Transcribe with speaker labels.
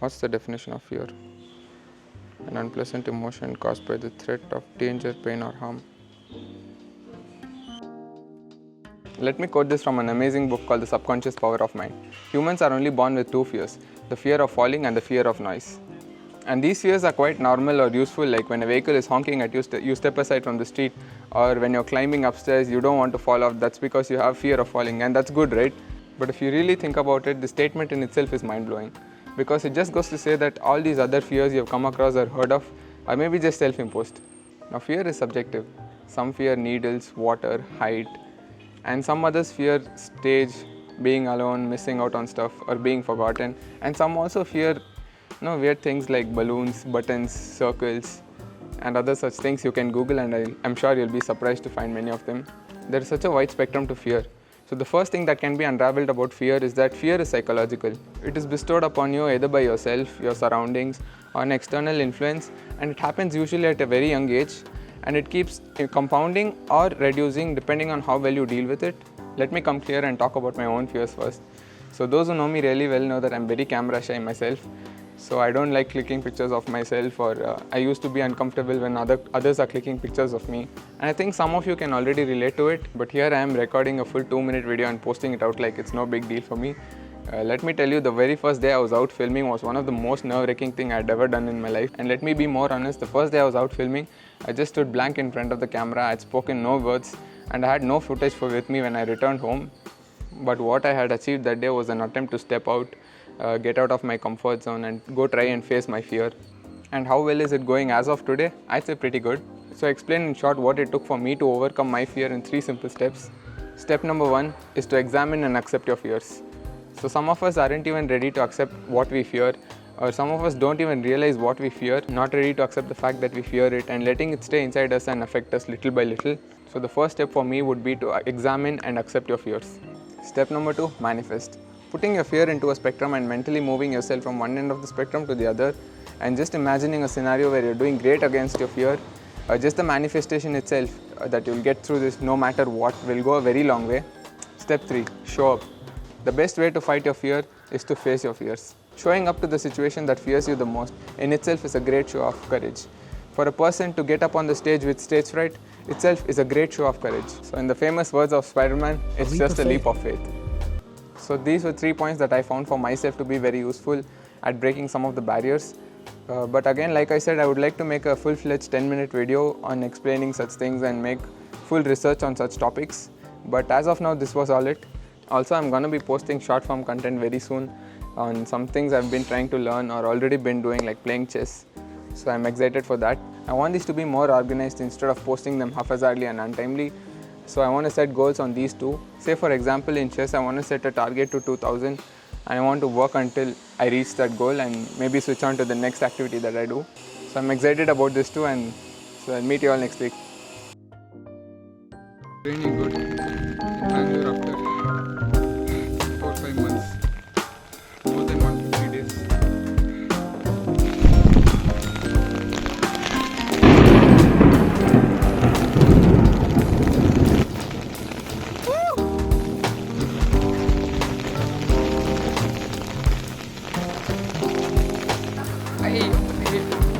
Speaker 1: What's the definition of fear? An unpleasant emotion caused by the threat of danger, pain, or harm. Let me quote this from an amazing book called The Subconscious Power of Mind. Humans are only born with two fears, the fear of falling and the fear of noise. And these fears are quite normal or useful, like when a vehicle is honking at you, you step aside from the street, or when you're climbing upstairs, you don't want to fall off. That's because you have fear of falling, and that's good, right? But if you really think about it, the statement in itself is mind-blowing, because it just goes to say that all these other fears you've come across or heard of are maybe just self-imposed. Now, fear is subjective. Some fear needles, water, height, and some others fear stage, being alone, missing out on stuff, or being forgotten. And some also fear weird things like balloons, buttons, circles, and other such things. You can Google, and I'm sure you'll be surprised to find many of them. There is such a wide spectrum to fear. So the first thing that can be unraveled about fear is that fear is psychological. It is bestowed upon you either by yourself, your surroundings, or an external influence, and it happens usually at a very young age, and it keeps compounding or reducing depending on how well you deal with it. Let me come clear and talk about my own fears first. So those who know me really well know that I'm very camera shy myself. So I don't like clicking pictures of myself, or I used to be uncomfortable when others are clicking pictures of me. And I think some of you can already relate to it, but here I am recording a full 2-minute video and posting it out like it's no big deal for me. Let me tell you, the very first day I was out filming was one of the most nerve-wracking thing I'd ever done in my life. And let me be more honest, the first day I was out filming, I just stood blank in front of the camera. I'd spoken no words, and I had no footage with me when I returned home. But what I had achieved that day was an attempt to step out, get out of my comfort zone, and go try and face my fear. And how well is it going as of today? I'd say pretty good. So I explain in short what it took for me to overcome my fear in 3 simple steps. Step number 1 is to examine and accept your fears. So some of us aren't even ready to accept what we fear, or some of us don't even realize what we fear, not ready to accept the fact that we fear it, and letting it stay inside us and affect us little by little. So the first step for me would be to examine and accept your fears. Step number 2, manifest. Putting your fear into a spectrum and mentally moving yourself from one end of the spectrum to the other, and just imagining a scenario where you're doing great against your fear. Just the manifestation itself, that you'll get through this no matter what, will go a very long way. Step 3, show up. The best way to fight your fear is to face your fears. Showing up to the situation that fears you the most in itself is a great show of courage. For a person to get up on the stage with stage fright itself is a great show of courage. So in the famous words of Spider-Man, it's just a leap of faith. So these were 3 points that I found for myself to be very useful at breaking some of the barriers. But again, like I said, I would like to make a full-fledged 10-minute video on explaining such things and make full research on such topics. But as of now, this was all it. Also, I'm going to be posting short-form content very soon on some things I've been trying to learn or already been doing, like playing chess. So I'm excited for that. I want these to be more organized instead of posting them haphazardly and untimely. So I want to set goals on these two. Say for example, in chess, I want to set a target to 2000, and I want to work until I reach that goal and maybe switch on to the next activity that I do. So I'm excited about this too, and so I'll meet you all next week. Raining good. Bangalore after 4-5 months. More than 150 days. Hey.